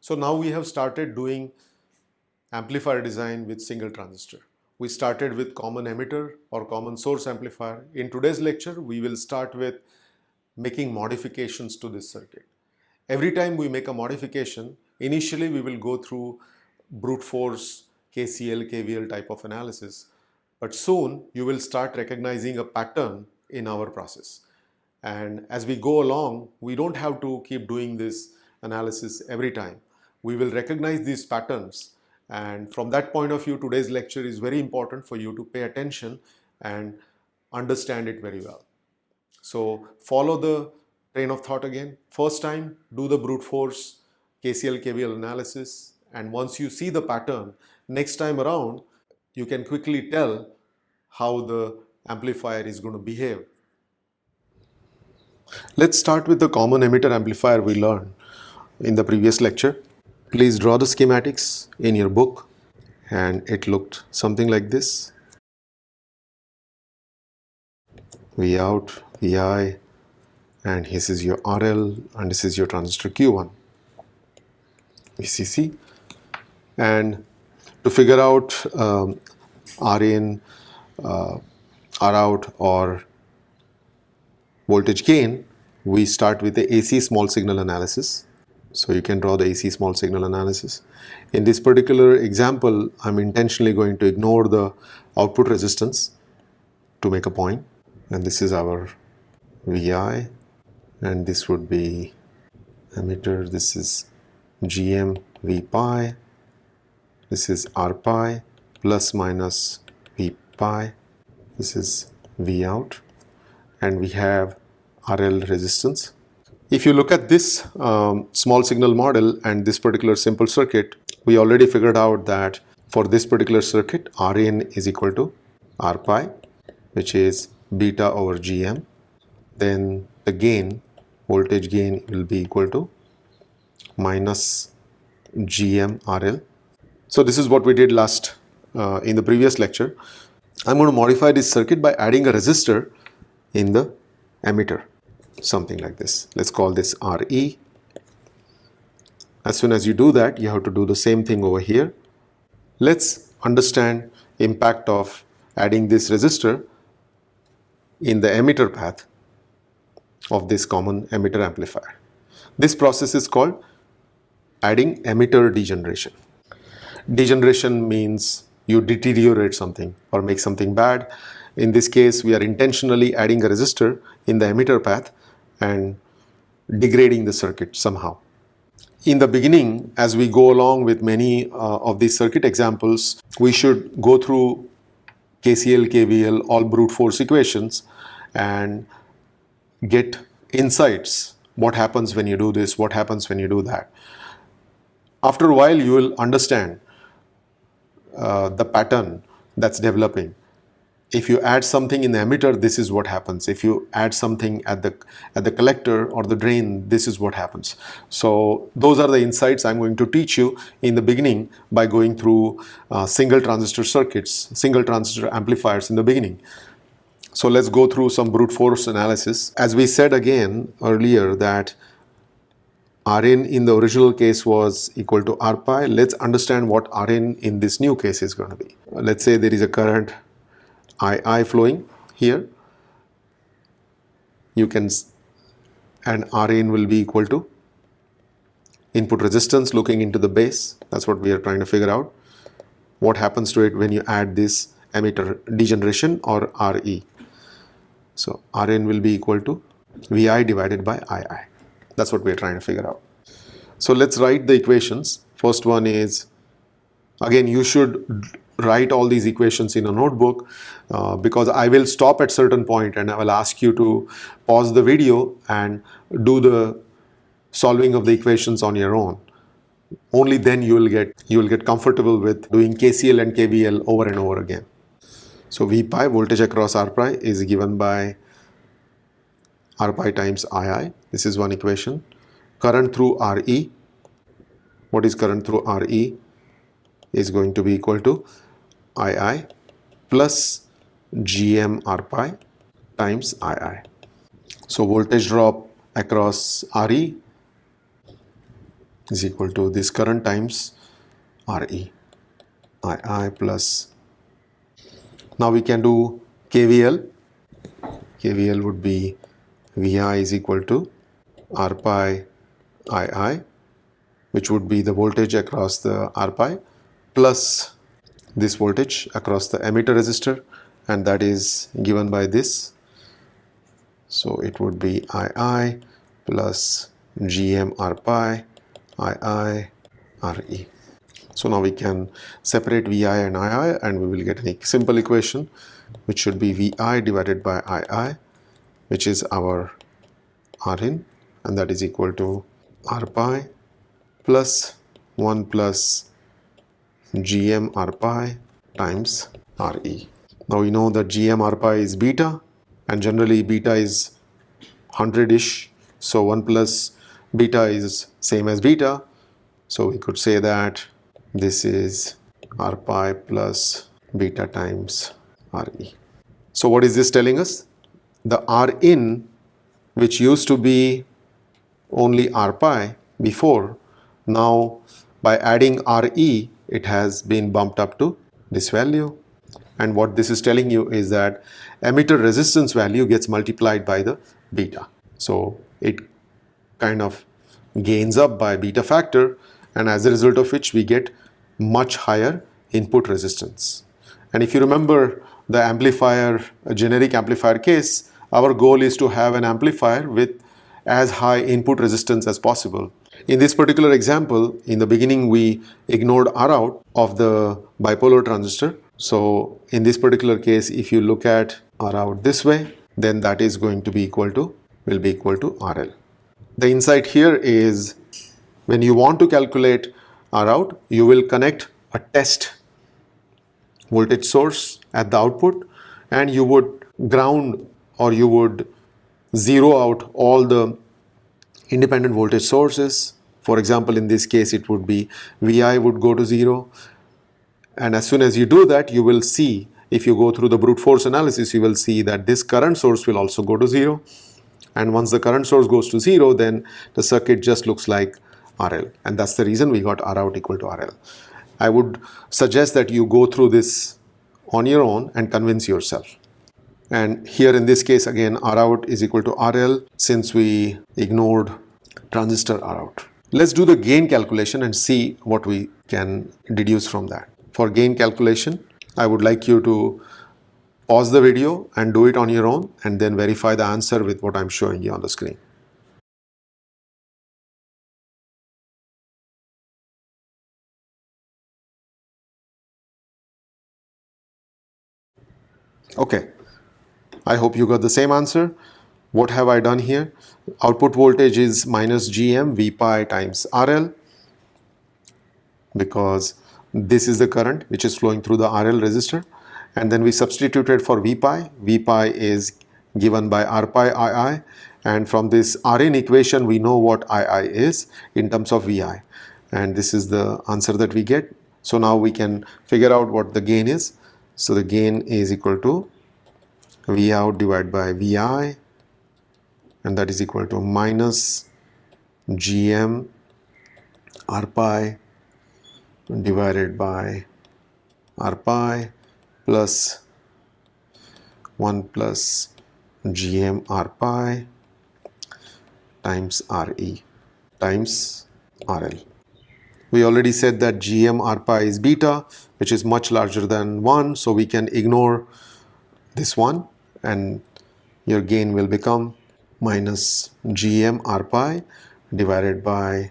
So now we have started doing amplifier design with single transistor. We started with common emitter or common source amplifier. In today's lecture, we will start with making modifications to this circuit. Every time we make a modification, initially we will go through brute force, KCL, KVL type of analysis. But soon you will start recognizing a pattern in our process. And as we go along, we don't have to keep doing this analysis every time. We will recognize these patterns. And from that point of view, today's lecture is very important for you to pay attention and understand it very well. So follow the train of thought again. First time, do the brute force KCL KVL analysis, and once you see the pattern, next time around you can quickly tell how the amplifier is going to behave. Let's start with the common emitter amplifier we learned in the previous lecture. Please draw the schematics in your book, and it looked something like this. V out, Vi, and this is your RL, and this is your transistor Q1, VCC. And to figure out Rin, Rout or voltage gain, we start with the AC small signal analysis. So you can draw the AC small signal analysis. In this particular example, I'm intentionally going to ignore the output resistance to make a point. And this is our Vi, and this would be emitter. This is GM V pi. This is R pi plus minus V pi. This is V out, and we have RL resistance. If you look at this small signal model and this particular simple circuit, we already figured out that for this particular circuit, Rin is equal to R pi, which is beta over GM. Then the gain, voltage gain, will be equal to minus GM RL. So this is what we did last in the previous lecture. I'm going to modify this circuit by adding a resistor in the emitter, something like this. Let's call this RE. As soon as you do that, you have to do the same thing over here. Let's understand impact of adding this resistor in the emitter path of this common emitter amplifier. This process is called adding emitter degeneration. Degeneration means you deteriorate something or make something bad. In this case, we are intentionally adding a resistor in the emitter path and degrading the circuit somehow. In the beginning, as we go along with many of these circuit examples, we should go through KCL, KVL, all brute force equations and get insights. What happens when you do this? What happens when you do that? After a while, you will understand the pattern that's developing. If you add something in the emitter, this is what happens. If you add something at the collector or the drain, this is what happens. So those are the insights I'm going to teach you in the beginning by going through single transistor circuits, single transistor amplifiers in the beginning. So let's go through some brute force analysis. As we said again earlier that Rin in the original case was equal to R pi. Let's understand what Rin in this new case is going to be. Let's say there is a current II flowing here. You can, and Rin will be equal to input resistance looking into the base. That's what we are trying to figure out. What happens to it when you add this emitter degeneration or Re. So Rin will be equal to Vi divided by II. That's what we are trying to figure out. So let's write the equations. First one is, again, you should write all these equations in a notebook because I will stop at certain point and I will ask you to pause the video and do the solving of the equations on your own. Only then you will get comfortable with doing KCL and KVL over and over again. So V pi, voltage across R pi, is given by R pi times II. This is one equation. Current through Re. What is current through Re? Is going to be equal to II plus GM R pi times II. So voltage drop across Re is equal to this current times RE, II plus. Now we can do KVL. KVL would be VI is equal to R pi II, which would be the voltage across the R pi plus this voltage across the emitter resistor, and that is given by this. So it would be II plus GM R pi II RE. So now we can separate VI and II, and we will get a simple equation which should be VI divided by II, which is our Rin, and that is equal to R pi plus 1 plus GM R pi times RE. Now we know that GM R pi is beta, and generally beta is 100-ish, so 1 plus beta is same as beta, so we could say that this is R pi plus beta times RE. So what is this telling us? The Rin, which used to be only R pi before, now by adding RE it has been bumped up to this value, and what this is telling you is that emitter resistance value gets multiplied by the beta, so it kind of gains up by beta factor, and as a result of which we get much higher input resistance. And if you remember the amplifier, a generic amplifier case, our goal is to have an amplifier with as high input resistance as possible. In this particular example, in the beginning we ignored R out of the bipolar transistor. So in this particular case, if you look at R out this way, then that is going to be equal to, will be equal to RL. The insight here is when you want to calculate R out, you will connect a test voltage source at the output, and you would ground or you would zero out all the independent voltage sources. For example, in this case it would be VI would go to 0, and as soon as you do that, you will see, if you go through the brute force analysis, you will see that this current source will also go to 0, and once the current source goes to 0, then the circuit just looks like RL, and that's the reason we got R out equal to RL. I would suggest that you go through this on your own and convince yourself. And here in this case again, R out is equal to RL since we ignored transistor R out. Let's do the gain calculation and see what we can deduce from that. For gain calculation, I would like you to pause the video and do it on your own, and then verify the answer with what I'm showing you on the screen. Okay, I hope you got the same answer. What have I done here? Output voltage is minus GM V pi times RL, because this is the current which is flowing through the RL resistor, and then we substituted for V pi. V pi is given by R pi II, and from this Rin equation we know what II is in terms of VI, and this is the answer that we get. So now we can figure out what the gain is. So the gain is equal to V out divided by VI, and that is equal to minus GM R pi divided by R pi plus 1 plus GM R pi times RE times RL. We already said that GM R pi is beta, which is much larger than 1, so we can ignore this one, and your gain will become minus GM R pi divided by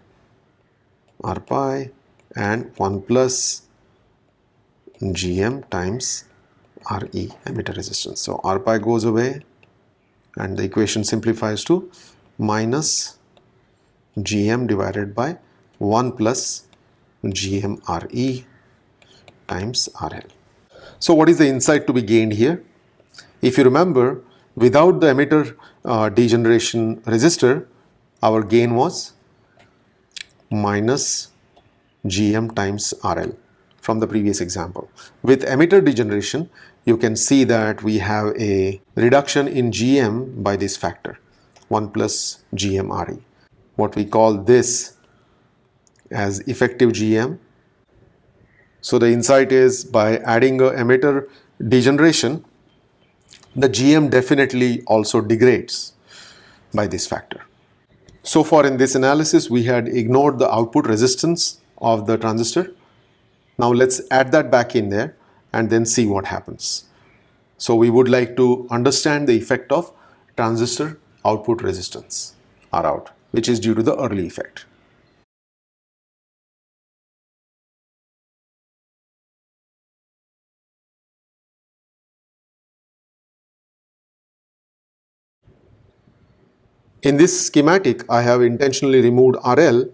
R pi and 1 plus GM times RE, emitter resistance. So R pi goes away and the equation simplifies to minus GM divided by 1 plus GM RE times RL. So what is the insight to be gained here? If you remember, without the emitter degeneration resistor, our gain was minus GM times RL from the previous example. With emitter degeneration, you can see that we have a reduction in GM by this factor, 1 plus GM RE. What we call this as effective GM. So the insight is, by adding a emitter degeneration, the GM definitely also degrades by this factor. So far in this analysis, we had ignored the output resistance of the transistor. Now let's add that back in there and then see what happens. So we would like to understand the effect of transistor output resistance, Rout, which is due to the early effect. In this schematic, I have intentionally removed RL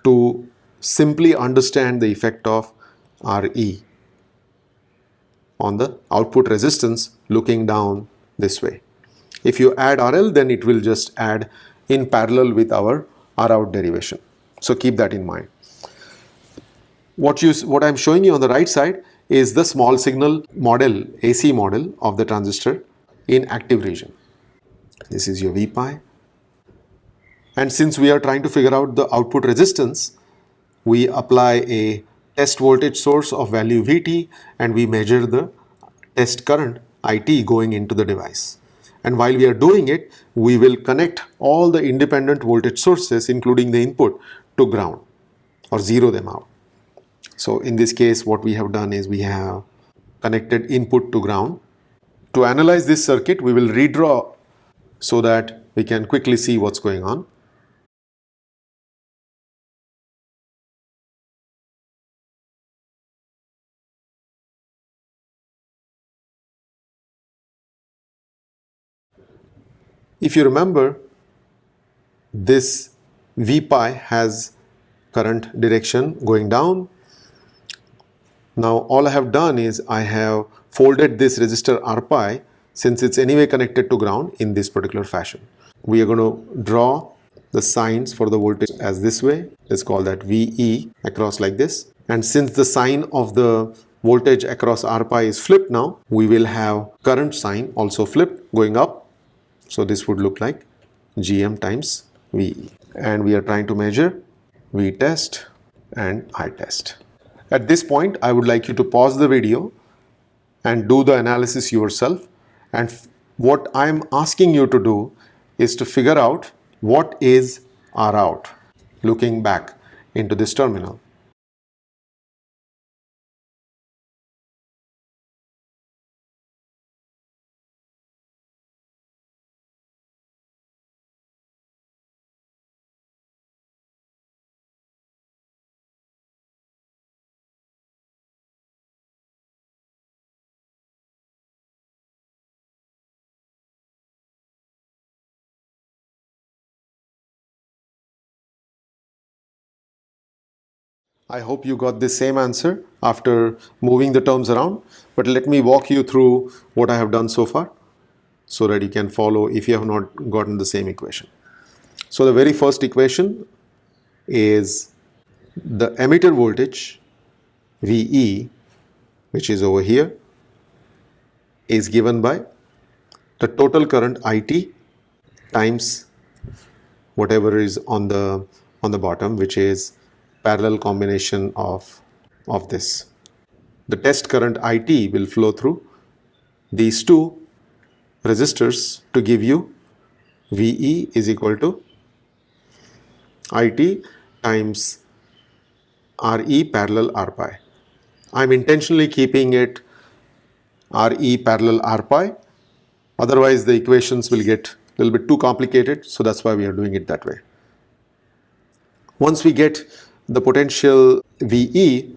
to simply understand the effect of RE on the output resistance looking down this way. If you add RL, then it will just add in parallel with our Rout derivation. So keep that in mind. What I'm showing you on the right side is the small signal model, AC model of the transistor in active region. This is your V pi. And since we are trying to figure out the output resistance, we apply a test voltage source of value Vt and we measure the test current It going into the device. And while we are doing it, we will connect all the independent voltage sources, including the input, to ground or zero them out. So in this case, what we have done is we have connected input to ground. To analyze this circuit, we will redraw so that we can quickly see what's going on. If you remember, this V pi has current direction going down. Now all I have done is I have folded this resistor R pi, since it's anyway connected to ground, in this particular fashion. We are going to draw the signs for the voltage as this way. Let's call that VE across like this. And since the sign of the voltage across R pi is flipped now, we will have current sign also flipped going up. So this would look like GM times VE. And we are trying to measure V test and I test. At this point, I would like you to pause the video and do the analysis yourself. And what I'm asking you to do is to figure out what is Rout looking back into this terminal. I hope you got the same answer after moving the terms around, but let me walk you through what I have done so far so that you can follow if you have not gotten the same equation. So the very first equation is the emitter voltage VE, which is over here, is given by the total current IT times whatever is on the bottom, which is parallel combination of this. The test current IT will flow through these two resistors to give you VE is equal to IT times RE parallel R pi. I'm intentionally keeping it RE parallel R pi, otherwise the equations will get a little bit too complicated, so that's why we are doing it that way. Once we get the potential VE,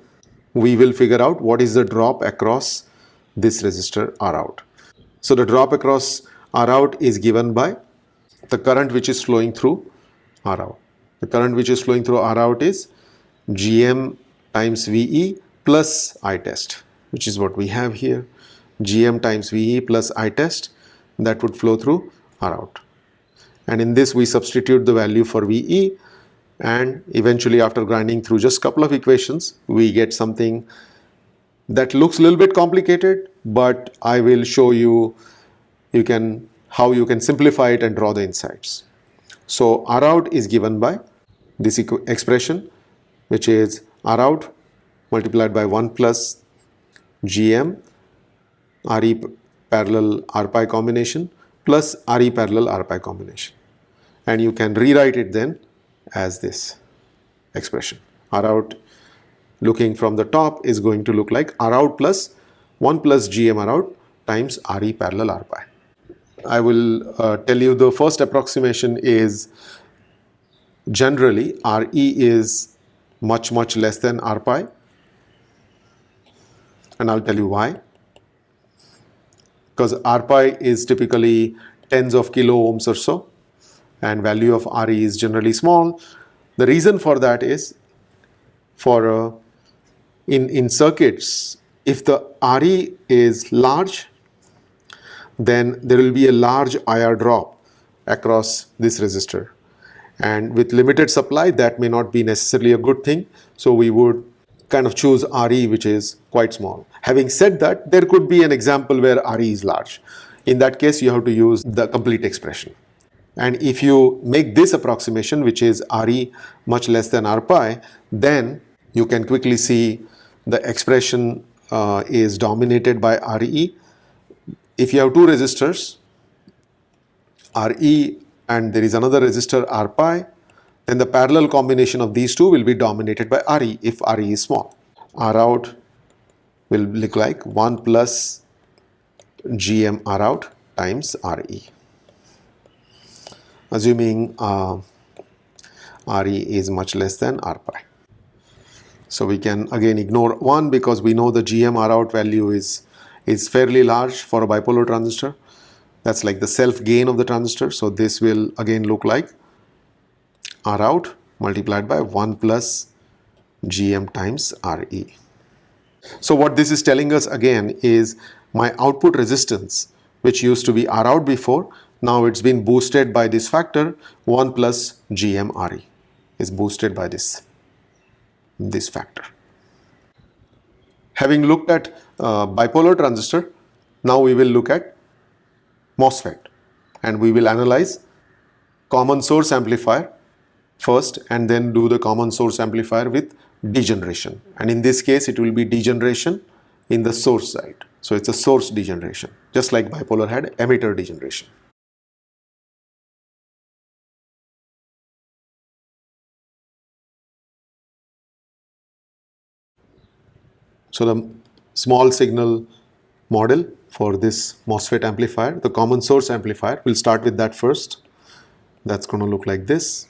we will figure out what is the drop across this resistor Rout. So the drop across Rout is given by the current which is flowing through Rout. The current which is flowing through Rout is GM times VE plus I test, which is what we have here. GM times VE plus I test, that would flow through Rout. And in this we substitute the value for VE, and eventually after grinding through just a couple of equations, we get something that looks a little bit complicated, but I will show you how you can simplify it and draw the insights. So Rout is given by this expression, which is R out multiplied by 1 plus GM RE parallel R pi combination plus RE parallel R pi combination. And you can rewrite it then as this expression. R out looking from the top is going to look like R out plus 1 plus GM R out times RE parallel R pi. I will tell you the first approximation is generally RE is much less than R pi, and I'll tell you why. Because R pi is typically tens of kilo ohms or so, and value of RE is generally small. The reason for that is for in circuits, if the RE is large, then there will be a large IR drop across this resistor, and with limited supply that may not be necessarily a good thing, so we would kind of choose RE which is quite small. Having said that, there could be an example where RE is large. In that case, you have to use the complete expression. And if you make this approximation, which is RE much less than R pi, then you can quickly see the expression is dominated by RE. If you have two resistors, RE and there is another resistor R pi, then the parallel combination of these two will be dominated by RE if RE is small. R out will look like 1 plus GM R out times RE. Assuming RE is much less than R pi. So we can again ignore 1 because we know the GM R out value is fairly large for a bipolar transistor. That's like the self gain of the transistor. So this will again look like R out multiplied by 1 plus GM times RE. So what this is telling us again is my output resistance, which used to be R out before, now it's been boosted by this factor 1 plus GM RE is boosted by this factor. Having looked at bipolar transistor, now we will look at MOSFET, and we will analyze common source amplifier first and then do the common source amplifier with degeneration, and in this case it will be degeneration in the source side. So it's a source degeneration, just like bipolar had emitter degeneration. So the small signal model for this MOSFET amplifier, the common source amplifier, we'll start with that first. That's going to look like this.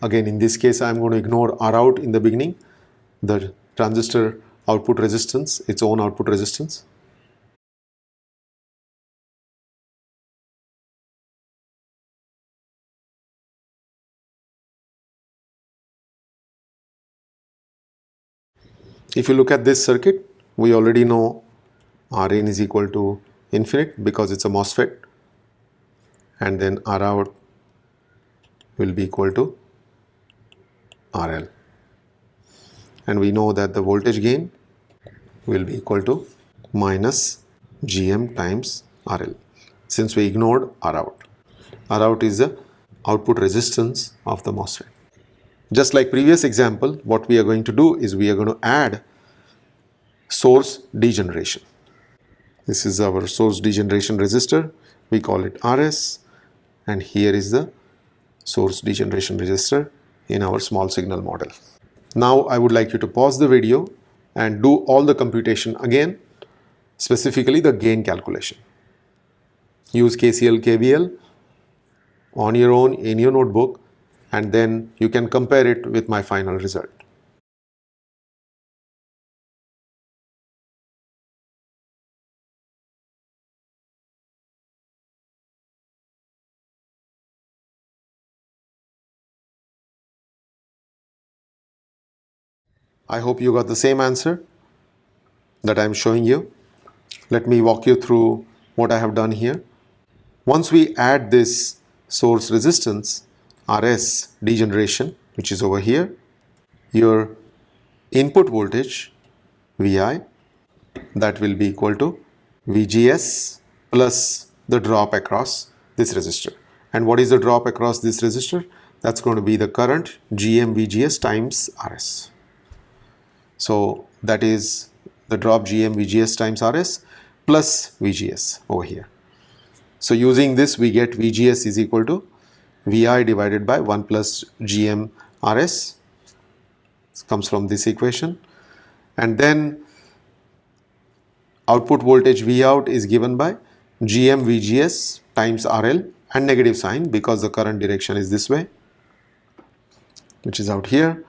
Again, in this case, I'm going to ignore R out in the beginning, the transistor output resistance, its own output resistance. If you look at this circuit, we already know Rin is equal to infinite because it's a MOSFET, and then R out will be equal to RL, and we know that the voltage gain will be equal to minus GM times RL, since we ignored R out. R out is the output resistance of the MOSFET. Just like previous example, what we are going to do is we are going to add source degeneration. This is our source degeneration resistor. We call it RS, and here is the source degeneration resistor in our small signal model. Now I would like you to pause the video and do all the computation again, specifically the gain calculation. Use KCL, KVL on your own in your notebook, and then you can compare it with my final result. I hope you got the same answer that I am showing you. Let me walk you through what I have done here. Once we add this source resistance, RS degeneration, which is over here, your input voltage, Vi, that will be equal to VGS plus the drop across this resistor. And what is the drop across this resistor? That's going to be the current GM VGS times RS. So that is the drop GM VGS times RS plus VGS over here. So using this we get VGS is equal to VI divided by 1 plus GM RS. This comes from this equation. And then output voltage Vout is given by GM VGS times RL and negative sign because the current direction is this way, which is out here.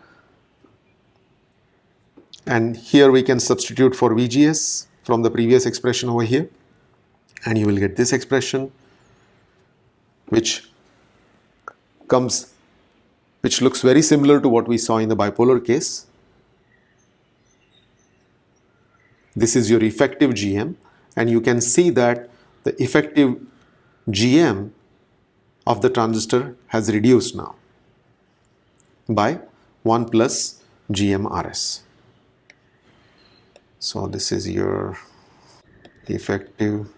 And here we can substitute for VGS from the previous expression over here, and you will get this expression which looks very similar to what we saw in the bipolar case. This is your effective GM, and you can see that the effective GM of the transistor has reduced now by 1 plus GM RS. So this is your effective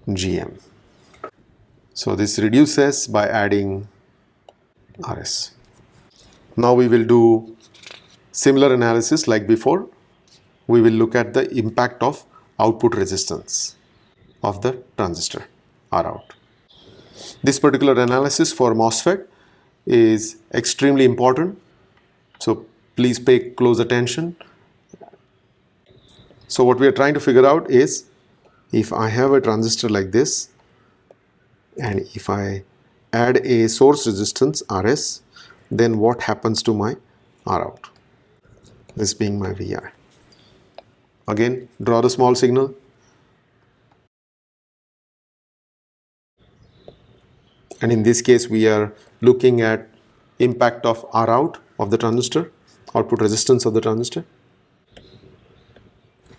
GM. So this reduces by adding RS. Now we will do similar analysis like before. We will look at the impact of output resistance of the transistor Rout. This particular analysis for MOSFET is extremely important, so please pay close attention. So what we are trying to figure out is, if I have a transistor like this and if I add a source resistance RS, then what happens to my Rout, this being my Vi. Again, draw the small signal. And in this case, we are looking at impact of Rout of the transistor, output resistance of the transistor,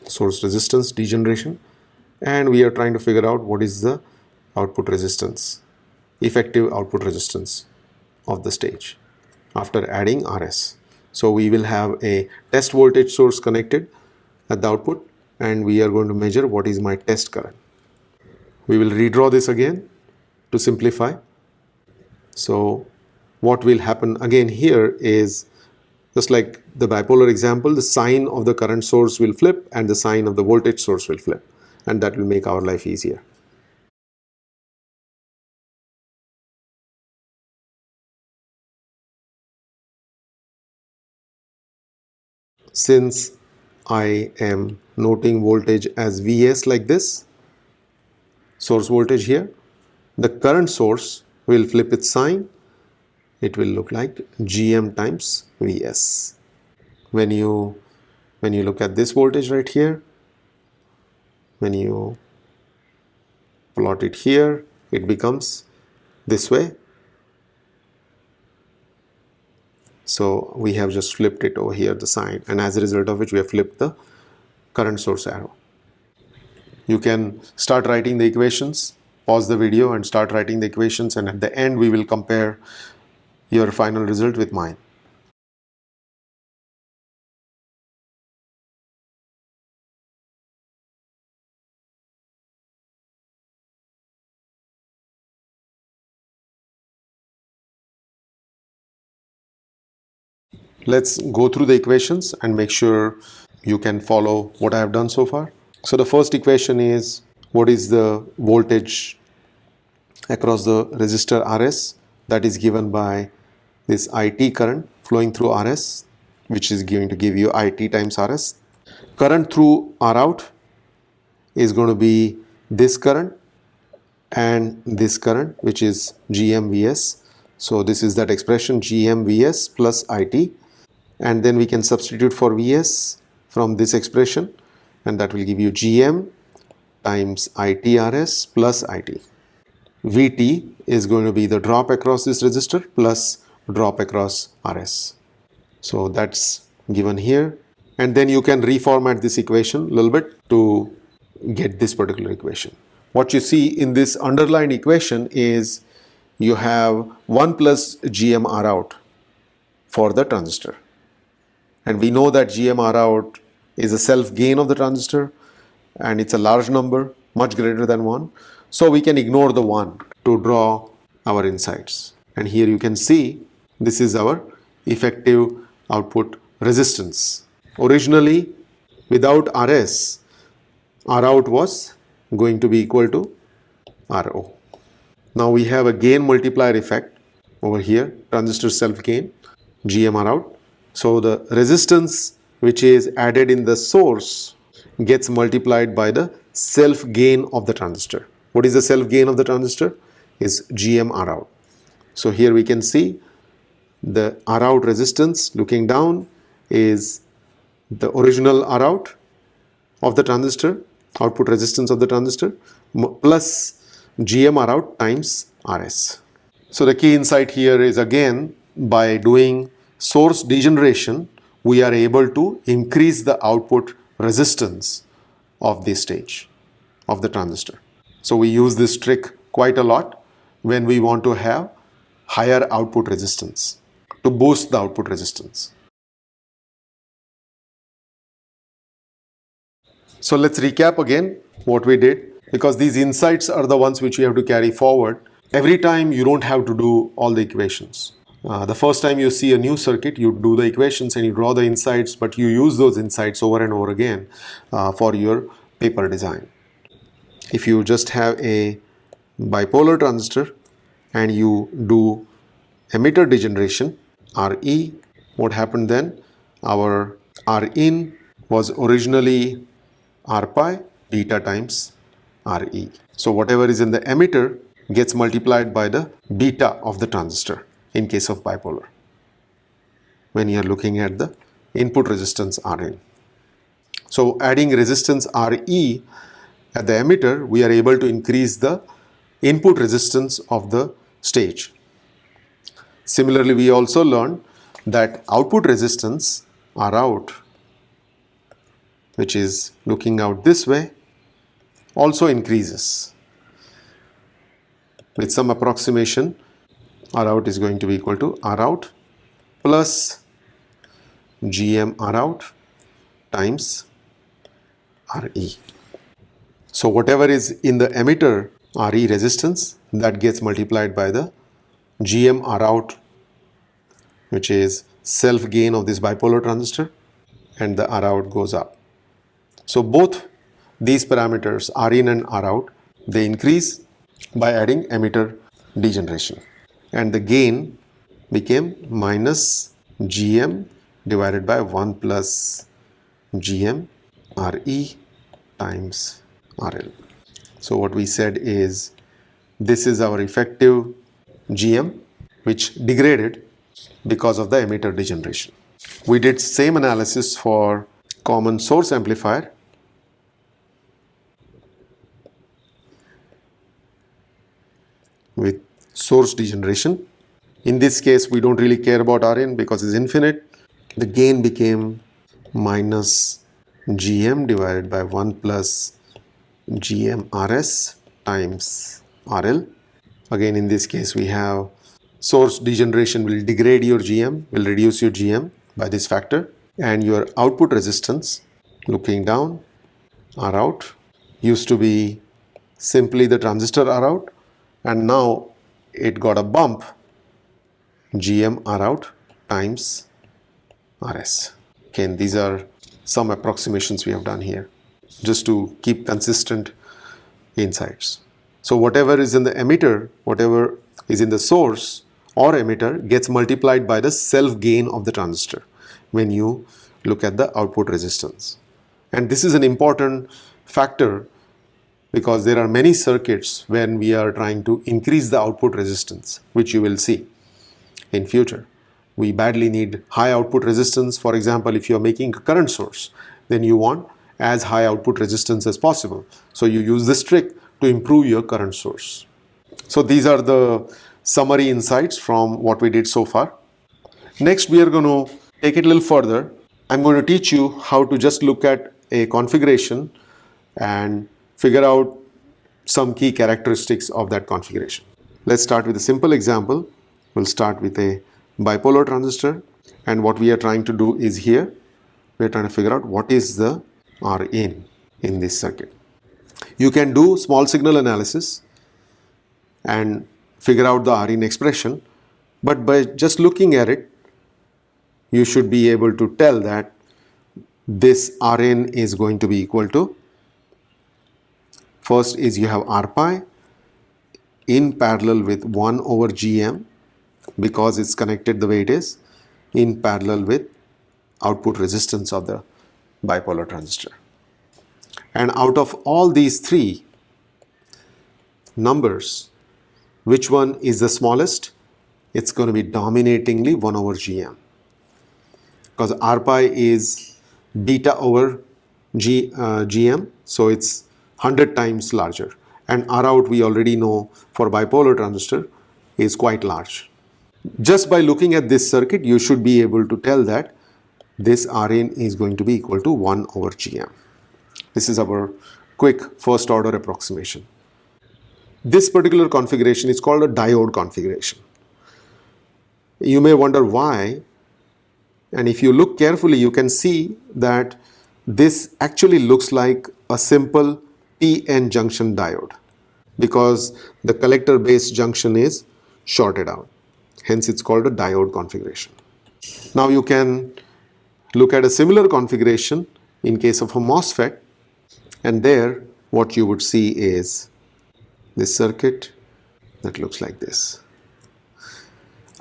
source resistance degeneration, and we are trying to figure out what is the output resistance, effective output resistance of the stage after adding RS. So we will have a test voltage source connected at the output, and we are going to measure what is my test current. We will redraw this again to simplify. So what will happen again here is, just like the bipolar example, the sign of the current source will flip and the sign of the voltage source will flip, and that will make our life easier. Since I am noting voltage as Vs like this, source voltage here, the current source will flip its sign. It will look like Gm times Vs. When you look at this voltage right here, when you plot it here, it becomes this way. So we have just flipped it over here, the sign, and as a result of which we have flipped the current source arrow. You can start writing the equations, pause the video and start writing the equations, and at the end we will compare your final result with mine. Let's go through the equations and make sure you can follow what I have done so far. So the first equation is, what is the voltage across the resistor RS? That is given by this IT current flowing through RS, which is going to give you IT times RS. Current through Rout is going to be this current and this current, which is GMVS. So this is that expression GMVS plus IT, and then we can substitute for Vs from this expression, and that will give you GM times ITRS plus IT. Vt is going to be the drop across this resistor plus drop across RS. So that's given here, and then you can reformat this equation a little bit to get this particular equation. What you see in this underlined equation is you have 1 plus GM Rout for the transistor, and we know that GM Rout is a self gain of the transistor, and it's a large number, much greater than 1. So we can ignore the 1 to draw our insights. And here you can see this is our effective output resistance. Originally, without RS, Rout was going to be equal to RO. Now we have a gain multiplier effect over here, transistor self gain, GM Rout. So the resistance which is added in the source gets multiplied by the self gain of the transistor. What is the self gain of the transistor? Is GM Rout. So here we can see the Rout resistance looking down is the original Rout of the transistor, output resistance of the transistor, plus GM Rout times RS. So the key insight here is, again, by doing source degeneration, we are able to increase the output resistance of this stage of the transistor. So we use this trick quite a lot when we want to have higher output resistance, to boost the output resistance. So let's recap again what we did, because these insights are the ones which you have to carry forward. Every time you don't have to do all the equations. The first time you see a new circuit, you do the equations and you draw the insights, but you use those insights over and over again for your paper design. If you just have a bipolar transistor and you do emitter degeneration, RE, what happened then? Our Rin was originally R pi beta times Re. So whatever is in the emitter gets multiplied by the beta of the transistor in case of bipolar, when you are looking at the input resistance Rin. So adding resistance Re at the emitter, we are able to increase the input resistance of the stage. Similarly, we also learned that output resistance Rout, which is looking out this way, also increases. With some approximation, Rout is going to be equal to Rout plus GM Rout times Re. So whatever is in the emitter Re resistance, that gets multiplied by the GM Rout, which is self gain of this bipolar transistor, and the Rout goes up. So both these parameters, Rin and Rout, they increase by adding emitter degeneration, and the gain became minus GM divided by 1 plus GM Re times RL. So what we said is, this is our effective GM, which degraded because of the emitter degeneration. We did same analysis for common source amplifier. With source degeneration. In this case, we don't really care about Rin because it's infinite. The gain became minus GM divided by 1 plus GM RS times RL. Again, in this case, we have source degeneration will degrade your GM, will reduce your GM by this factor, and your output resistance, looking down, Rout, used to be simply the transistor Rout, and now it got a bump, GM Rout times RS. Again, these are some approximations we have done here just to keep consistent insights. So whatever is in the emitter, whatever is in the source or emitter gets multiplied by the self gain of the transistor when you look at the output resistance. And this is an important factor because there are many circuits when we are trying to increase the output resistance, which you will see in future. We badly need high output resistance. For example, if you are making a current source, then you want as high output resistance as possible. So you use this trick to improve your current source. So these are the summary insights from what we did so far. Next, we are going to take it a little further. I'm going to teach you how to just look at a configuration and figure out some key characteristics of that configuration. Let's start with a simple example. We'll start with a bipolar transistor, and what we are trying to do is here we're trying to figure out what is the Rin in this circuit. You can do small signal analysis and figure out the Rin expression, but by just looking at it, you should be able to tell that this Rin is going to be equal to, first is you have R pi in parallel with 1 over Gm, because it's connected the way it is, in parallel with output resistance of the bipolar transistor. And out of all these three numbers, which one is the smallest? It's going to be dominatingly 1 over Gm, because R pi is beta over Gm, so it's 100 times larger, and R out we already know for bipolar transistor is quite large. Just by looking at this circuit, you should be able to tell that this Rin is going to be equal to 1 over Gm. This is our quick first order approximation. This particular configuration is called a diode configuration. You may wonder why, and if you look carefully, you can see that this actually looks like a simple PN junction diode, because the collector base junction is shorted out. Hence it's called a diode configuration. Now you can look at a similar configuration in case of a MOSFET, and there what you would see is this circuit that looks like this.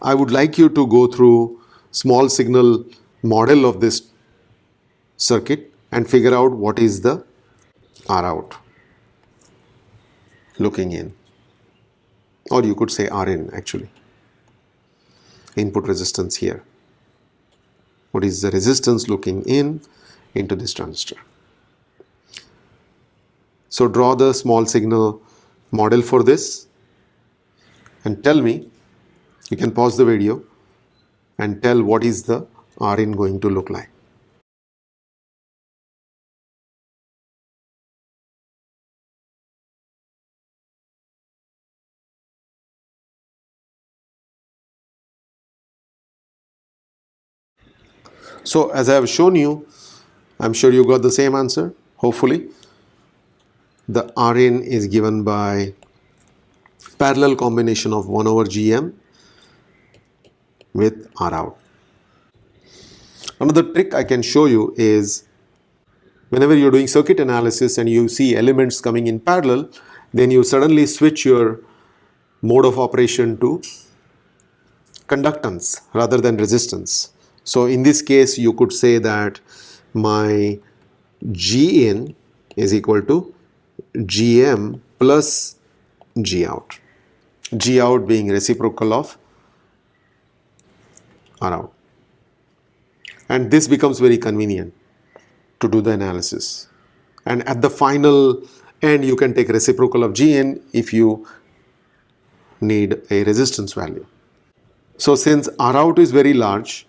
I would like you to go through small signal model of this circuit and figure out what is the R out looking in, or you could say Rin actually. Input resistance here. What is the resistance looking in into this transistor? So draw the small signal model for this and tell me, you can pause the video and tell what is the Rin going to look like. So as I have shown you, I'm sure you got the same answer, hopefully. The Rin is given by parallel combination of 1 over Gm with R out. Another trick I can show you is, whenever you're doing circuit analysis and you see elements coming in parallel, then you suddenly switch your mode of operation to conductance rather than resistance. So in this case, you could say that my Gin is equal to Gm plus G out. G out being reciprocal of R out. And this becomes very convenient to do the analysis. And at the final end, you can take reciprocal of Gn if you need a resistance value. So since R out is very large,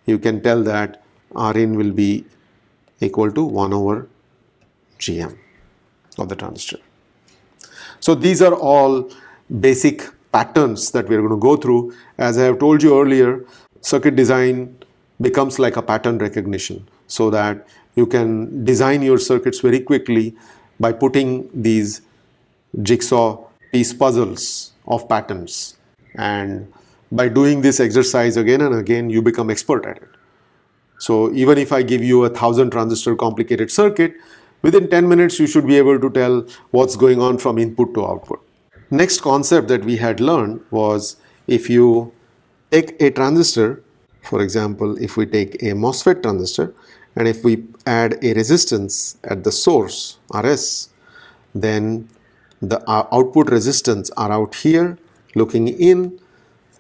you can tell that Rin will be equal to 1 over Gm of the transistor. So these are all basic patterns that we are going to go through. As I have told you earlier, circuit design becomes like a pattern recognition, so that you can design your circuits very quickly by putting these jigsaw piece puzzles of patterns. And by doing this exercise again and again, you become expert at it. So even if I give you a 1000 transistor complicated circuit, within 10 minutes you should be able to tell what's going on from input to output. Next concept that we had learned was, if you take a transistor, for example, if we take a MOSFET transistor, and if we add a resistance at the source, Rs, then the output resistance R out here looking in,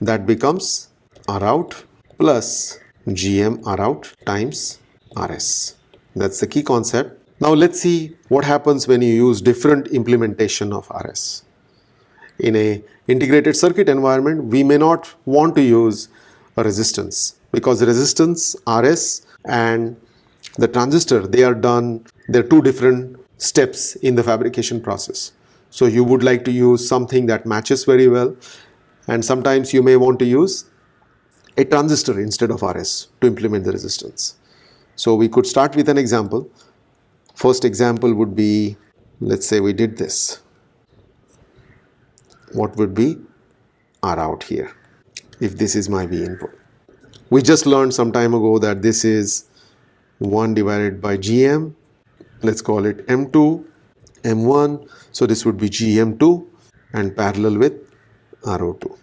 that becomes R out plus Gm R out times Rs. That's the key concept. Now let's see what happens when you use different implementation of Rs. In a integrated circuit environment, we may not want to use a resistance, because resistance, Rs and the transistor, they're two different steps in the fabrication process. So you would like to use something that matches very well, and sometimes you may want to use a transistor instead of Rs to implement the resistance. So we could start with an example. First example would be, let's say we did this. What would be R out here if this is my V input? We just learned some time ago that this is 1 divided by GM. Let's call it M2, M1. So this would be GM2 and parallel with RO2.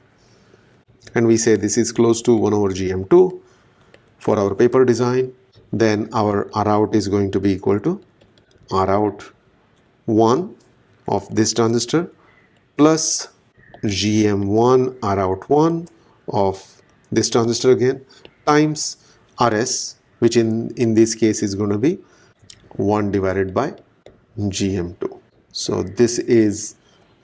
And we say this is close to 1 over GM2 for our paper design. Then our R out is going to be equal to R out 1 of this transistor plus GM1 R out 1 of this transistor again times RS, which in this case is going to be 1 divided by GM2. So this is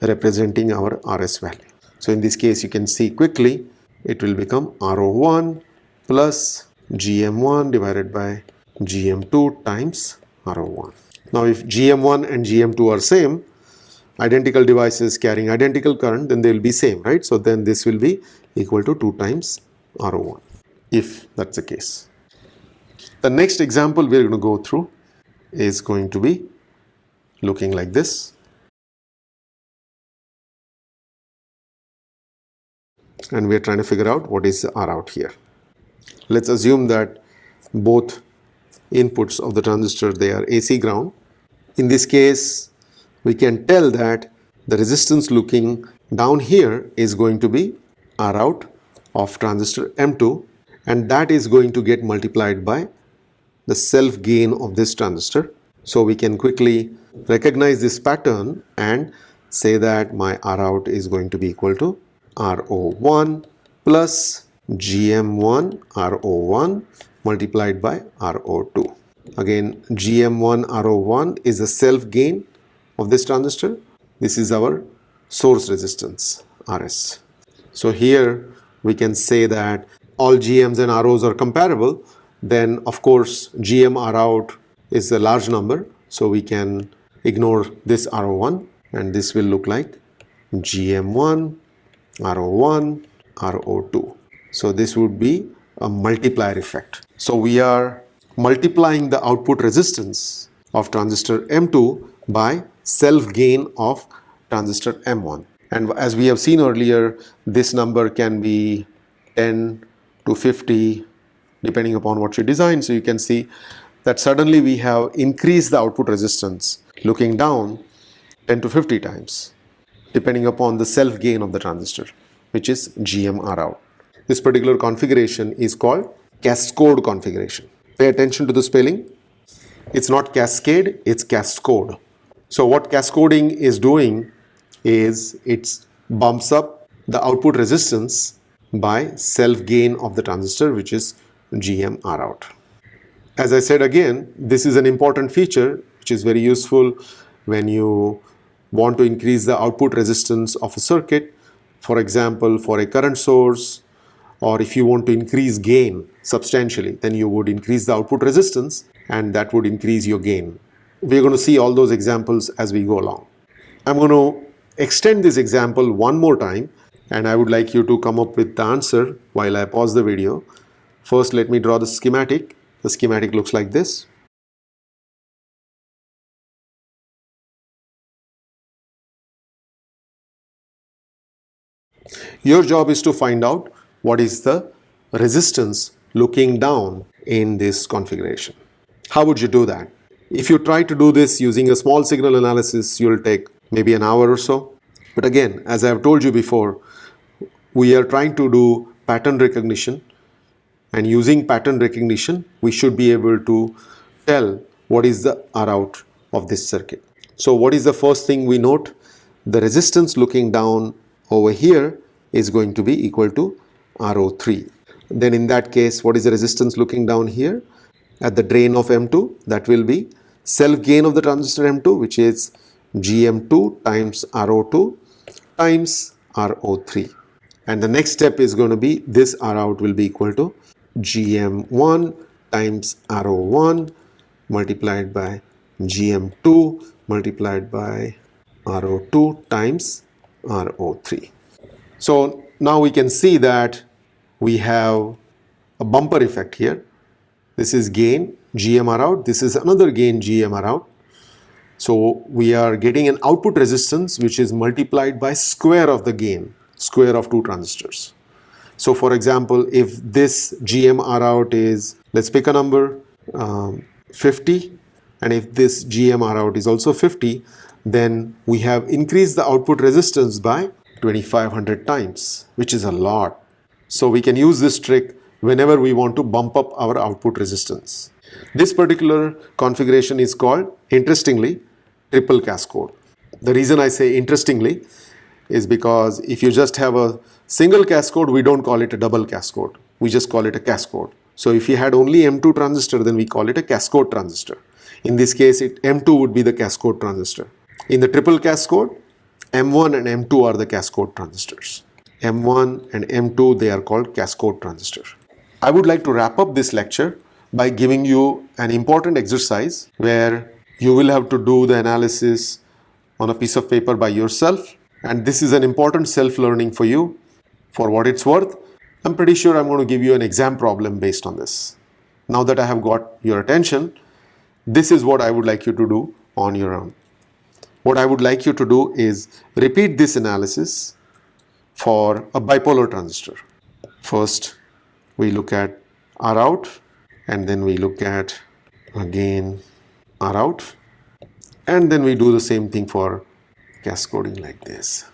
representing our RS value. So in this case you can see quickly it will become RO1 plus GM1 divided by GM2 times RO1. Now if GM1 and GM2 are same, identical devices carrying identical current, then they will be same, right? So then this will be equal to 2 times RO1 if that's the case. The next example we're going to go through is going to be looking like this. And we're trying to figure out what is the R out here. Let's assume that both inputs of the transistor, they are AC ground. In this case, we can tell that the resistance looking down here is going to be R out of transistor M2, and that is going to get multiplied by the self gain of this transistor. So we can quickly recognize this pattern and say that my R out is going to be equal to RO1 plus GM1 RO1 multiplied by RO2. Again, GM1 RO1 is the self gain of this transistor. This is our source resistance RS. So here we can say that all GMs and ROs are comparable. Then of course GM R out is a large number, so we can ignore this RO1 and this will look like GM1 RO1 RO2. So this would be a multiplier effect. So we are multiplying the output resistance of transistor M2 by self gain of transistor M1. And as we have seen earlier, this number can be 10 to 50 depending upon what you design. So you can see that suddenly we have increased the output resistance looking down 10 to 50 times depending upon the self gain of the transistor, which is GM-R out. This particular configuration is called Cascode configuration. Pay attention to the spelling. It's not cascade, it's Cascode. So what cascoding is doing is it bumps up the output resistance by self gain of the transistor, which is GM-R out. As I said again, this is an important feature which is very useful when you want to increase the output resistance of a circuit. For example, for a current source, or if you want to increase gain substantially, then you would increase the output resistance and that would increase your gain. We're going to see all those examples as we go along. I'm going to extend this example one more time and I would like you to come up with the answer while I pause the video. First, let me draw the schematic. The schematic looks like this. Your job is to find out what is the resistance looking down in this configuration. How would you do that? If you try to do this using a small signal analysis, you'll take maybe an hour or so. But again, as I have told you before, we are trying to do pattern recognition, and using pattern recognition, we should be able to tell what is the R out of this circuit. So what is the first thing we note? The resistance looking down over here is going to be equal to RO3. Then in that case, what is the resistance looking down here? At the drain of M2, that will be self gain of the transistor M2, which is GM2 times RO2 times RO3. And the next step is going to be this R out will be equal to GM1 times RO1 multiplied by GM2 multiplied by RO2 times RO3. So now we can see that we have a bumper effect here. This is gain, GMR out. This is another gain GMR out. So we are getting an output resistance which is multiplied by square of the gain, square of two transistors. So for example, if this GMR out is, let's pick a number, 50, and if this GMR out is also 50, then we have increased the output resistance by 2500 times, which is a lot. So we can use this trick whenever we want to bump up our output resistance. This particular configuration is called, interestingly, triple cascode. The reason I say interestingly is because if you just have a single cascode, we don't call it a double cascode. We just call it a cascode. So if you had only M2 transistor, then we call it a cascode transistor. In this case, M2 would be the cascode transistor. In the triple cascode, M1 and M2 are the cascode transistors. M1 and M2, they are called cascode transistors. I would like to wrap up this lecture by giving you an important exercise where you will have to do the analysis on a piece of paper by yourself. And this is an important self-learning for you. For what it's worth, I'm pretty sure I'm going to give you an exam problem based on this. Now that I have got your attention, this is what I would like you to do on your own. What I would like you to do is repeat this analysis for a bipolar transistor. First, we look at R out, and then we look at again R out, and then we do the same thing for cascoding like this.